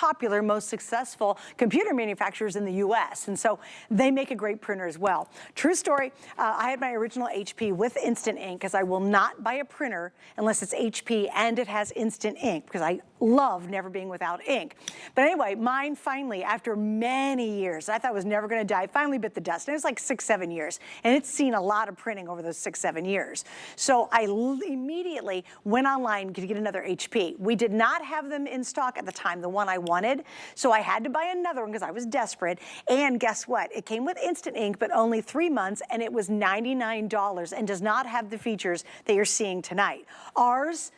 popular, most successful computer manufacturers in the US. And so they make a great printer as well. True story, I had my original HP with instant ink because I will not buy a printer unless it's HP and it has instant ink because I love never being without ink. But anyway, mine finally, after many years, I thought it was never gonna die, finally bit the dust. And it was like 6, 7 years. And it's seen a lot of printing over those 6, 7 years. So I immediately went online to get another HP. We did not have them in stock at the time, the one I wanted. So I had to buy another one because I was desperate. And guess what? It came with instant ink, but only 3 months, and it was $99 and does not have the features that you're seeing tonight. Ours,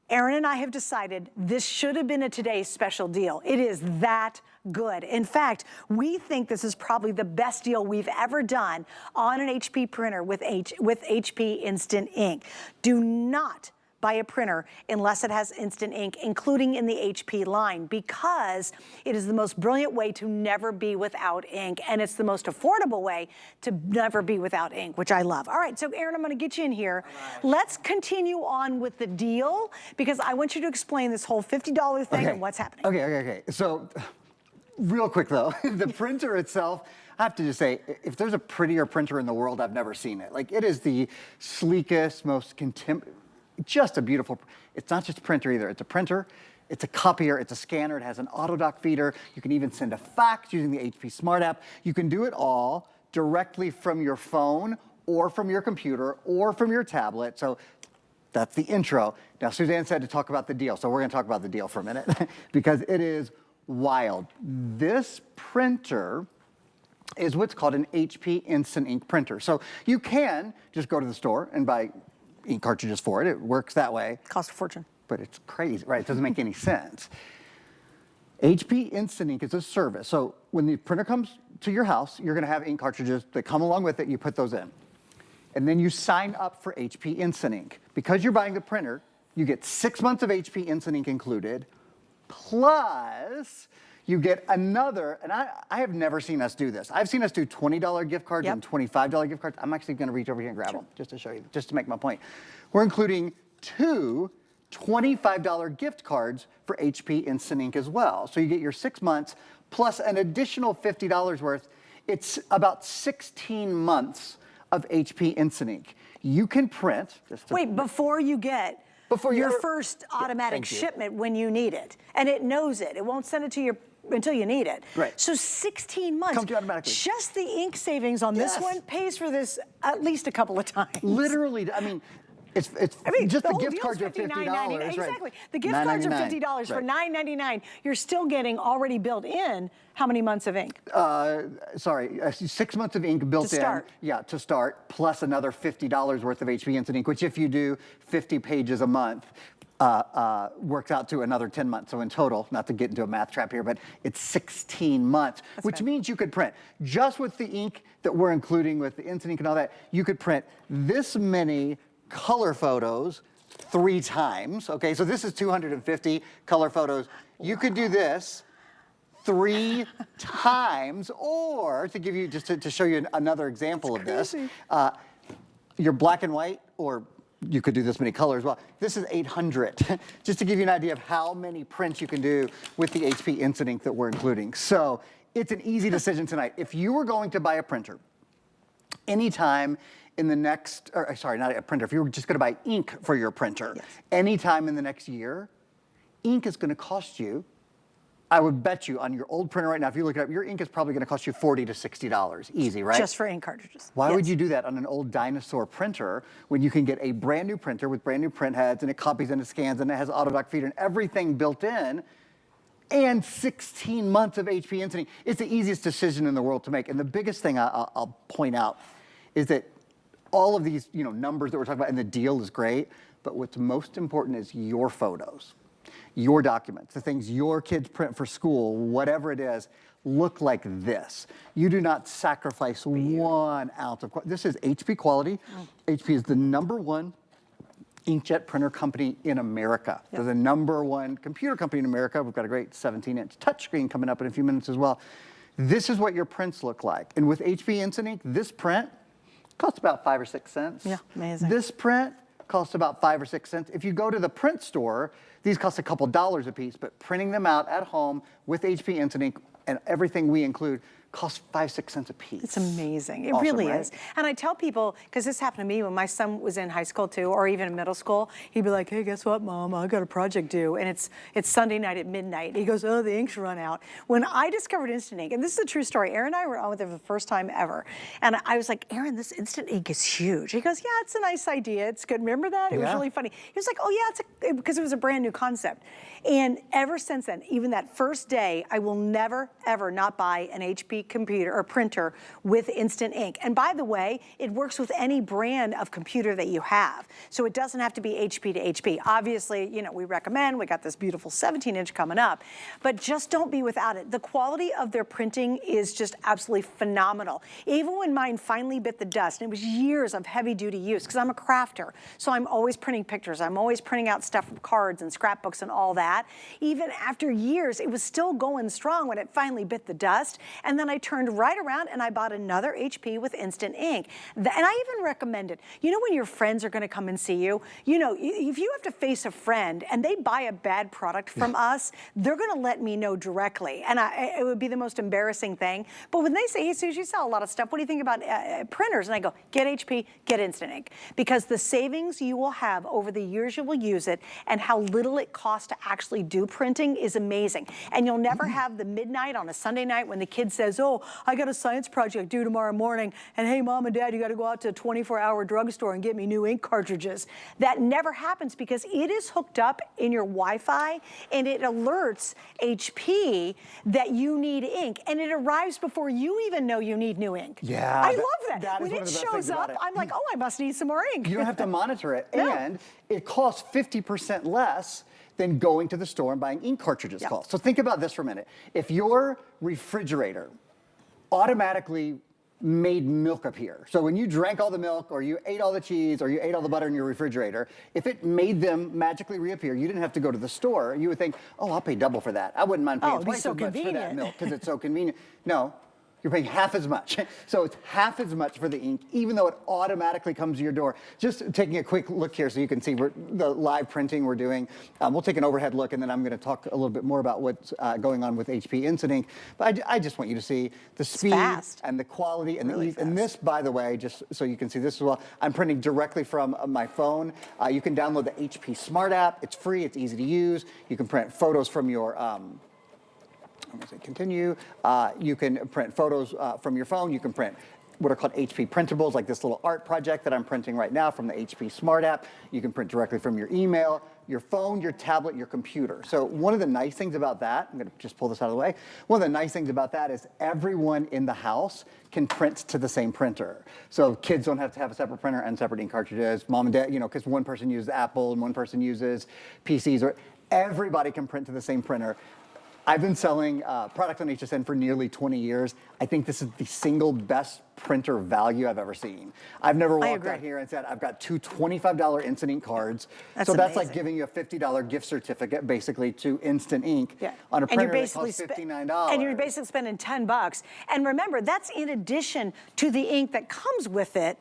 Aaron and I have decided this should have been a today's special deal. It is that good. In fact, we think this is probably the best deal we've ever done on an HP printer with HP Instant Ink. Do not buy a printer unless it has instant ink, including in the HP line, because it is the most brilliant way to never be without ink, and it's the most affordable way to never be without ink, which I love. All right, so Aaron, I'm gonna get you in here. Let's continue on with the deal, because I want you to explain this whole $50 thing and what's happening. Okay. So, real quick though, the printer itself, I have to just say, if there's a prettier printer in the world, I've never seen it. Like, it is the sleekest, most just a beautiful, it's not just a printer either. It's a printer, it's a copier, it's a scanner, it has an auto dock feeder. You can even send a fax using the HP Smart app. You can do it all directly from your phone or from your computer or from your tablet. So that's the intro. Now, Suzanne said to talk about the deal. So we're gonna talk about the deal for a minute because it is wild. This printer is what's called an HP Instant Ink printer. So you can just go to the store and buy ink cartridges for it. It works that way. Cost a fortune. But it's crazy, right? It doesn't make any sense. HP Instant Ink is a service. So when the printer comes to your house, you're gonna have ink cartridges that come along with it, you put those in. And then you sign up for HP Instant Ink. Because you're buying the printer, you get 6 months of HP Instant Ink included, plus you get another, and I have never seen us do this. I've seen us do $20 gift cards and $25 gift cards. I'm actually gonna reach over here and grab them just to show you, just to make my point. We're including 2 $25 gift cards for HP Instant Ink as well. So you get your 6 months plus an additional $50 worth. It's about 16 months of HP Instant Ink. You can print. Wait, before you get your first automatic shipment when you need it. And it knows it. It won't send it to you until you need it. Right. So 16 months. Comes to you automatically. Just the ink savings on this one pays for this at least a couple of times. Literally, I mean, just the gift cards are $50. Exactly. The gift cards are $50 for $9.99. You're still getting already built in how many months of ink? 6 months of ink built in. Yeah, to start, plus another $50 worth of HP Instant Ink, which if you do 50 pages a month, works out to another 10 months. So in total, not to get into a math trap here, but it's 16 months, which means you could print, just with the ink that we're including with the Instant Ink and all that, you could print this many color photos 3 times, okay? So this is 250 color photos. You could do this 3 times, or to give you, just to show you another example of this, your black and white, or you could do this many colors. Well, this is 800, just to give you an idea of how many prints you can do with the HP Instant Ink that we're including. So it's an easy decision tonight. If you were going to buy a printer anytime in the next, or sorry, not a printer, if you were just gonna buy ink for your printer anytime in the next year, ink is gonna cost you, I would bet you on your old printer right now, if you look it up, your ink is probably gonna cost you $40 to $60, easy, right? Just for ink cartridges. Why would you do that on an old dinosaur printer when you can get a brand new printer with brand new print heads and it copies and it scans and it has auto dock feeder and everything built in, and 16 months of HP Instant Ink? It's the easiest decision in the world to make. And the biggest thing I'll point out is that all of these, numbers that we're talking about, and the deal is great, but what's most important is your photos, your documents, the things your kids print for school, whatever it is, look like this. You do not sacrifice 1 ounce of quality. This is HP quality. HP is the #1 inkjet printer company in America. They're the #1 computer company in America. We've got a great 17-inch touchscreen coming up in a few minutes as well. This is what your prints look like. And with HP Instant Ink, this print costs about 5 or 6 cents. Yeah, amazing. This print costs about 5 or 6 cents. If you go to the print store, these cost a couple dollars a piece, but printing them out at home with HP Instant Ink and everything we include costs 5, 6 cents a piece. It's amazing. It Awesome, really right? is. And I tell people, because this happened to me when my son was in high school too, or even in middle school, he'd be like, hey, guess what, Mom? I got a project due. And it's Sunday night at midnight. He goes, oh, the ink's run out. When I discovered Instant Ink, and this is a true story, Aaron and I were on with it for the first time ever. And I was like, Aaron, this Instant Ink is huge. He goes, yeah, it's a nice idea. It's good. Remember that? It was really funny. He was like, oh yeah, because it was a brand new concept. And ever since then, even that first day, I will never, ever not buy an HP computer or printer with Instant Ink. And by the way, it works with any brand of computer that you have. So it doesn't have to be HP to HP. Obviously, you know, we recommend, we got this beautiful 17-inch coming up, but just don't be without it. The quality of their printing is just absolutely phenomenal. Even when mine finally bit the dust, and it was years of heavy duty use, because I'm a crafter, so I'm always printing pictures, I'm always printing out stuff from cards and scrapbooks and all that. Even after years, it was still going strong when it finally bit the dust. And then I turned right around and I bought another HP with Instant Ink. And I even recommend it. You know when your friends are gonna come and see you, you know, if you have to face a friend and they buy a bad product from us, they're gonna let me know directly. And it would be the most embarrassing thing. But when they say, hey, Suze, you sell a lot of stuff, what do you think about printers? And I go, get HP, get Instant Ink. Because the savings you will have over the years you will use it and how little it costs to actually do printing is amazing. And you'll never have the midnight on a Sunday night when the kid says, oh, I got a science project due tomorrow morning, and hey, Mom and Dad, you gotta go out to a 24-hour drugstore and get me new ink cartridges. That never happens because it is hooked up in your Wi-Fi and it alerts HP that you need ink, and it arrives before you even know you need new ink. Yeah. I love that. When it shows up, I'm like, oh, I must need some more ink. You don't have to monitor it, No. and it costs 50% less than going to the store and buying ink cartridges cost. So think about this for a minute. If your refrigerator automatically made milk appear, so when you drank all the milk or you ate all the cheese or you ate all the butter in your refrigerator, if it made them magically reappear, you didn't have to go to the store, you would think, oh, I'll pay double for that. I wouldn't mind paying twice as much for that milk because it's so convenient. No. You're paying half as much. So it's half as much for the ink, even though it automatically comes to your door. Just taking a quick look here so you can see the live printing we're doing. We'll take an overhead look, and then I'm gonna talk a little bit more about what's going on with HP Instant Ink. But I just want you to see the speed and the quality and the ease. And this, by the way, just so you can see this as well, I'm printing directly from my phone. You can download the HP Smart app. It's free, it's easy to use. You can print photos from your, I'm going to say continue. You can print photos from your phone. You can print what are called HP printables, like this little art project that I'm printing right now from the HP Smart app. You can print directly from your email, your phone, your tablet, your computer. So one of the nice things about that, I'm going to just pull this out of the way. One of the nice things about that is everyone in the house can print to the same printer. So kids don't have to have a separate printer and separate ink cartridges. Mom and dad, you know, because one person uses Apple and one person uses PCs, or everybody can print to the same printer. I've been selling product on HSN for nearly 20 years. I think this is the single best printer value I've ever seen. I've never walked out here and said, I've got two $25 Instant Ink cards. That's amazing. Like giving you a $50 gift certificate, basically, to Instant Ink on a printer that costs $59. And you're basically spending 10 bucks. And remember, that's in addition to the ink that comes with it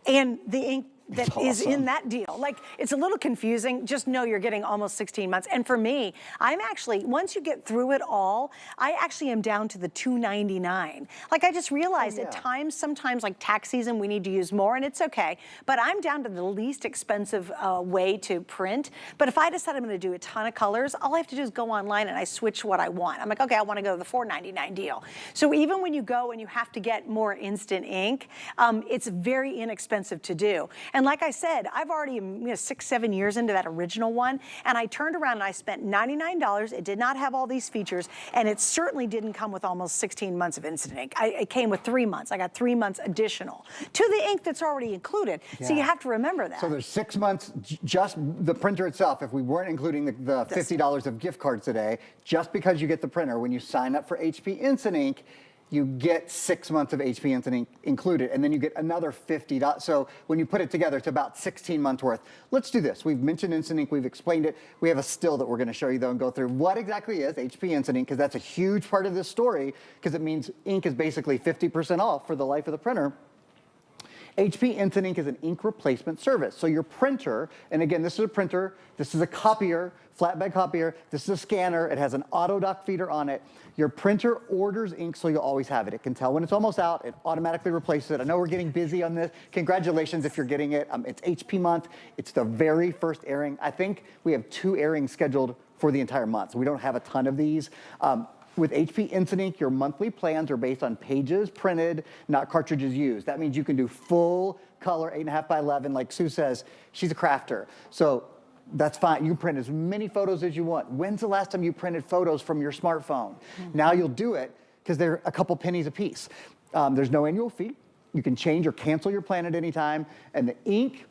and the ink that is in that deal. Like, it's a little confusing. Just know you're getting almost 16 months. And for me, I'm actually, once you get through it all, I actually am down to the $2.99. Like, I just realized at times, sometimes like tax season, we need to use more, and it's okay. But I'm down to the least expensive way to print. But if I decide I'm gonna do a ton of colors, all I have to do is go online and I switch what I want. I'm like, okay, I wanna go to the $4.99 deal. So even when you go and you have to get more Instant Ink, it's very inexpensive to do. And like I said, I've already 6, 7 years into that original one, and I turned around and I spent $99. It did not have all these features, and it certainly didn't come with almost 16 months of Instant Ink. It came with 3 months. I got 3 months additional to the ink that's already included. So you have to remember that. So there's 6 months, just the printer itself, if we weren't including the $50 of gift cards today, just because you get the printer, when you sign up for HP Instant Ink, you get 6 months of HP Instant Ink included, and then you get another $50. So when you put it together, it's about 16 months worth. Let's do this. We've mentioned Instant Ink, we've explained it. We have a still that we're gonna show you though and go through what exactly is HP Instant Ink, because that's a huge part of this story, because it means ink is basically 50% off for the life of the printer. HP Instant Ink is an ink replacement service. So your printer, and again, this is a printer, this is a copier, flatbed copier, this is a scanner, it has an auto dock feeder on it. Your printer orders ink so you'll always have it. It can tell when it's almost out, it automatically replaces it. I know we're getting busy on this. Congratulations if you're getting it. It's HP month. It's the very first airing. I think we have 2 airings scheduled for the entire month, so we don't have a ton of these. With HP Instant Ink, your monthly plans are based on pages printed, not cartridges used. That means you can do full color, 8.5 by 11. Like Sue says, she's a crafter. So that's fine. You can print as many photos as you want. When's the last time you printed photos from your smartphone? Now you'll do it because they're a couple pennies a piece. There's no annual fee. You can change or cancel your plan at any time. And the ink,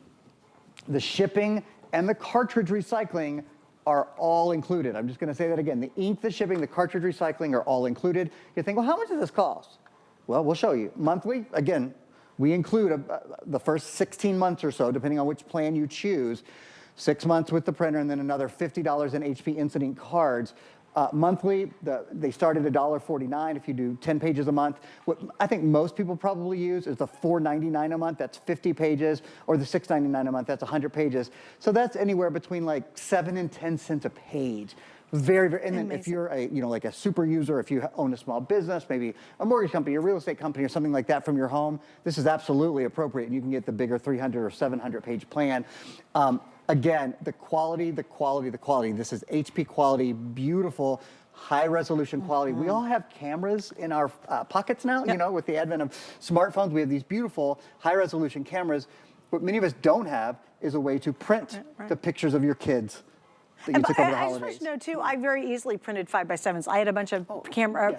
the shipping, and the cartridge recycling are all included. I'm just going to say that again. The ink, the shipping, the cartridge recycling are all included. You think, well, how much does this cost? Well, we'll show you. Monthly, again, we include the first 16 months or so, depending on which plan you choose. 6 months with the printer, and then another $50 in HP Instant Ink cards. Monthly, they start at $1.49 if you do 10 pages a month. What I think most people probably use is the $4.99 a month, that's 50 pages, or the $6.99 a month, that's 100 pages. So that's anywhere between like 7 and 10 cents a page. Very, very, and then if you're like a super user, if you own a small business, maybe a mortgage company, a real estate company, or something like that from your home, this is absolutely appropriate, and you can get the bigger 300 or 700 page plan. Again, the quality. This is HP quality, beautiful, high resolution quality. We all have cameras in our pockets now, you know, with the advent of smartphones. We have these beautiful high resolution cameras. What many of us don't have is a way to print the pictures of your kids that you took over the holidays. I just know too, I very easily printed 5x7s. I had a bunch of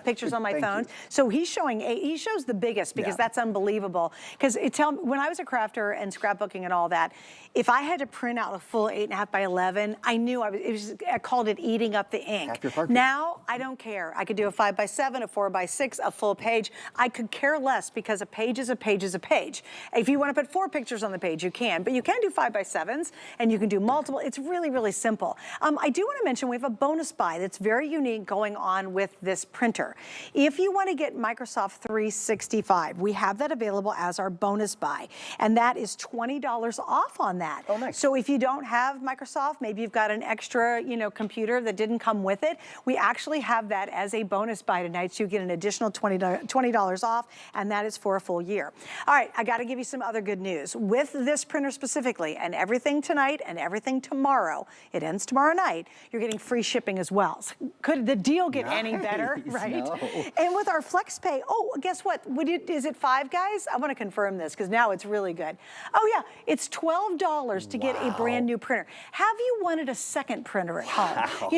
pictures on my phone. So he shows the biggest because that's unbelievable. Because when I was a crafter and scrapbooking and all that, if I had to print out a full 8.5 by 11, I knew I called it eating up the ink. Now I don't care. I could do a 5x7, a 4x6, a full page. I could care less because a page is a page is a page. If you want to put 4 pictures on the page, you can, but you can do 5x7s and you can do multiple. It's really, really simple. I do want to mention we have a bonus buy that's very unique going on with this printer. If you want to get Microsoft 365, we have that available as our bonus buy, and that is $20 off on that. Oh, nice. So if you don't have Microsoft, maybe you've got an extra, computer that didn't come with it, we actually have that as a bonus buy tonight, so you get an additional $20 off, and that is for a full year. All right, I got to give you some other good news. With this printer specifically, and everything tonight and everything tomorrow, it ends tomorrow night, you're getting free shipping as well. So could the deal get any better, right? No. And with our FlexPay, guess what? Is it 5, guys? I want to confirm this because now it's really good. Oh yeah, it's $12 to get a brand new printer. Have you wanted a second printer at home?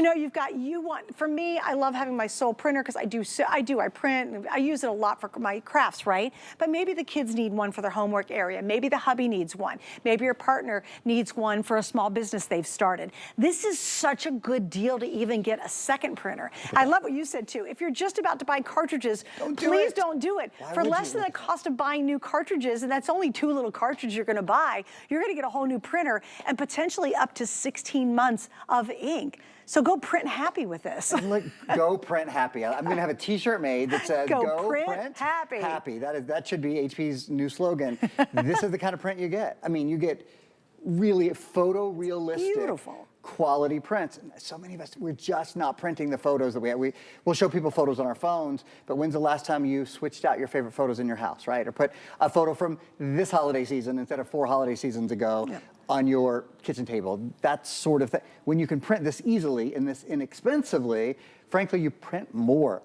For me, I love having my sole printer because I print, I use it a lot for my crafts, right? But maybe the kids need one for their homework area. Maybe the hubby needs one. Maybe your partner needs one for a small business they've started. This is such a good deal to even get a second printer. I love what you said too. If you're just about to buy cartridges, please don't do it. For less than the cost of buying new cartridges, and that's only 2 little cartridges you're gonna buy, you're gonna get a whole new printer and potentially up to 16 months of ink. So go print happy with this. Go print happy. I'm going to have a T-shirt made that says "Go print happy." Happy. That should be HP's new slogan. This is the kind of print you get. I mean, you get really photorealistic, beautiful quality prints. And so many of us, we're just not printing the photos that we have. We'll show people photos on our phones, but when's the last time you switched out your favorite photos in your house, right? Or put a photo from this holiday season instead of 4 holiday seasons ago on your kitchen table? That sort of thing. When you can print this easily and this inexpensively, frankly, you print more.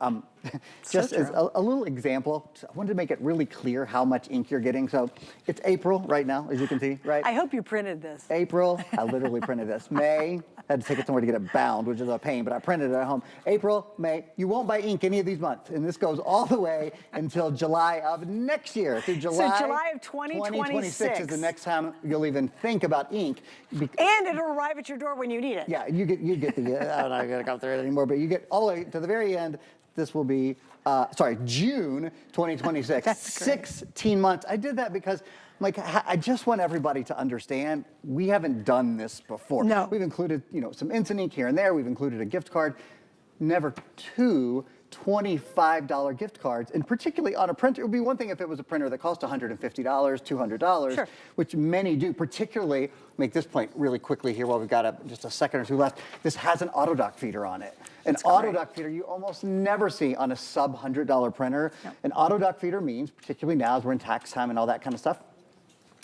Just as a little example, I wanted to make it really clear how much ink you're getting. So it's April right now, as you can see, right? I hope you printed this. April, I literally printed this. May, I had to take it somewhere to get it bound, which is a pain, but I printed it at home. April, May, you won't buy ink any of these months. And this goes all the way until July of next year. Through July, so July of 2026 is the next time you'll even think about ink. And it'll arrive at your door when you need it. Yeah, you get the, I'm not gonna go through it anymore, but you get all the way to the very end. This will be, June 2026. That's 16 months. I did that because I just want everybody to understand we haven't done this before. No. We've included, some instant ink here and there. We've included a gift card. never two $25 gift cards, and particularly on a printer. It would be one thing if it was a printer that cost $150, $200, sure. which many do, particularly, make this point really quickly here while we've got just a second or two left. This has an auto dock feeder on it. An auto dock feeder you almost never see on a sub $100 printer. Yep. An auto dock feeder means, particularly now as we're in tax time and all that kind of stuff,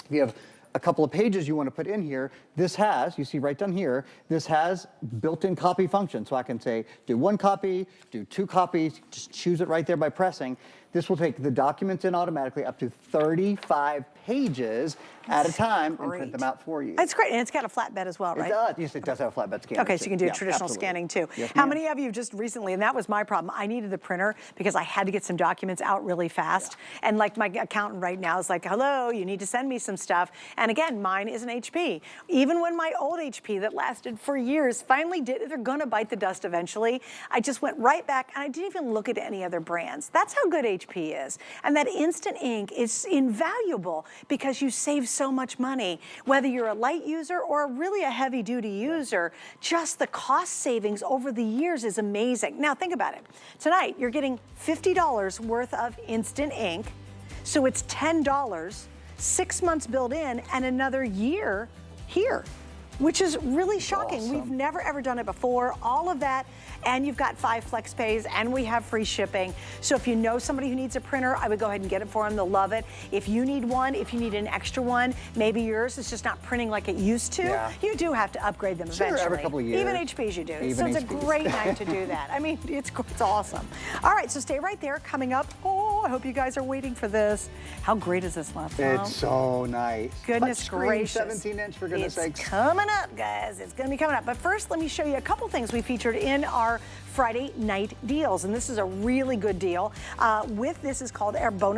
if you have a couple of pages you want to put in here, this has, you see right down here, this has built-in copy function. So I can say, do 1 copy, do 2 copies, just choose it right there by pressing. This will take the documents in automatically up to 35 pages at a time and print them out for you. That's great, and it's got a flatbed as well, right? It does. Yes, it does have a flatbed scanner. Okay, so you can do traditional scanning too. Yes, How many of you just recently, and that was my problem, I needed the printer because I had to get some documents out really fast. And like my accountant right now is like, hello, you need to send me some stuff. And again, mine is an HP. Even when my old HP that lasted for years finally they're gonna bite the dust eventually, I just went right back and I didn't even look at any other brands. That's how good HP is. And that instant ink is invaluable because you save so much money. Whether you're a light user or really a heavy duty user, just the cost savings over the years is amazing. Now think about it. Tonight, you're getting $50 worth of instant ink. So it's $10, 6 months built in and another year here, which is really shocking. Awesome. We've never ever done it before. All of that, and you've got 5 flex pays, and we have free shipping. So if you know somebody who needs a printer, I would go ahead and get it for them. They'll love it. If you need one, if you need an extra one, maybe yours is just not printing like it used to, you do have to upgrade them eventually. Every couple of years. Even HPs you do. Even so it's HPs. a great night to do that. I mean, it's awesome. All right, so stay right there. Coming up, I hope you guys are waiting for this. How great is this laptop? It's so nice. Goodness gracious. 17-inch, for goodness sakes. It's coming up, guys. It's going to be coming up. But first, let me show you a couple things we featured in our Friday night deals. And this is a really good deal. This is called our bonus